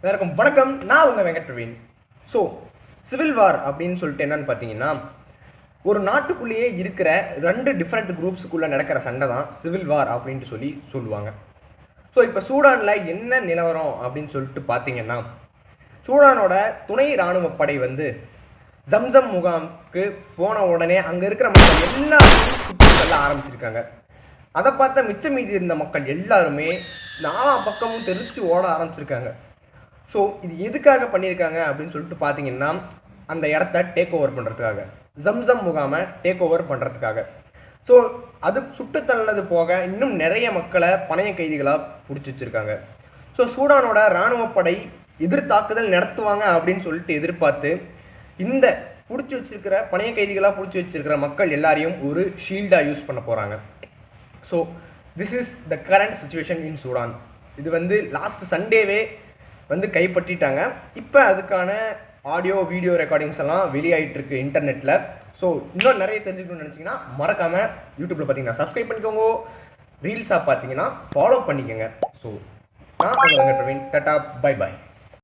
எல்லாருக்கும் வணக்கம். நான் உங்கள் Venkat Praveen. So civil war அப்படின்னு சொல்லிட்டு என்னன்னு பார்த்தீங்கன்னா, ஒரு நாட்டுக்குள்ளேயே இருக்கிற 2 டிஃப்ரெண்ட் குரூப்ஸுக்குள்ளே நடக்கிற சண்டை தான் சிவில் வார் அப்படின்ட்டு சொல்லுவாங்க. ஸோ இப்போ சூடானில் என்ன நிலவரம் அப்படின்னு சொல்லிட்டு பார்த்தீங்கன்னா, சூடானோட துணை இராணுவ படை ஜம்சம் முகாமுக்கு போன உடனே அங்கே இருக்கிற மக்கள் எல்லாரும் சுற்றி ஆரம்பிச்சிருக்காங்க. அதை பார்த்த மிச்சம் மீதி இருந்த மக்கள் எல்லாருமே நாலா பக்கமும் தெரிச்சு ஓட ஆரம்பிச்சிருக்காங்க. ஸோ இது எதுக்காக பண்ணியிருக்காங்க அப்படின்னு சொல்லிட்டு பார்த்தீங்கன்னா, அந்த இடத்த டேக் ஓவர் பண்ணுறதுக்காக, ஜம்சம் முகாமை டேக் ஓவர் பண்ணுறதுக்காக. ஸோ அது சுட்டு தள்ளது போக இன்னும் நிறைய மக்களை பணைய கைதிகளாக பிடிச்சி வச்சுருக்காங்க. ஸோ சூடானோட இராணுவப்படை எதிர்த்தாக்குதல் நடத்துவாங்க அப்படின்னு சொல்லிட்டு எதிர்பார்த்து இந்த பிடிச்சி வச்சிருக்கிற பணைய கைதிகளாக பிடிச்சி வச்சிருக்கிற மக்கள் எல்லாரையும் ஒரு ஷீல்டாக யூஸ் பண்ண போகிறாங்க. So this is the current situation in Sudan. இது லாஸ்ட் சண்டேவே கைப்பற்றிட்டாங்க. இப்போ அதுக்கான ஆடியோ வீடியோ ரெக்கார்டிங்ஸ் எல்லாம் வெளியாகிட்டுருக்கு இன்டர்நெட்டில். ஸோ இன்னும் நிறைய தெரிஞ்சுக்கணும்னு நினச்சிங்கன்னா மறக்காமல் யூடியூப்பில் பார்த்தீங்கன்னா சப்ஸ்கிரைப் பண்ணிக்கோங்க, ரீல்ஸாக பார்த்தீங்கன்னா ஃபாலோ பண்ணிக்கோங்க. ஸோ நான் உங்கள் பிரவீன். Tata, bye bye.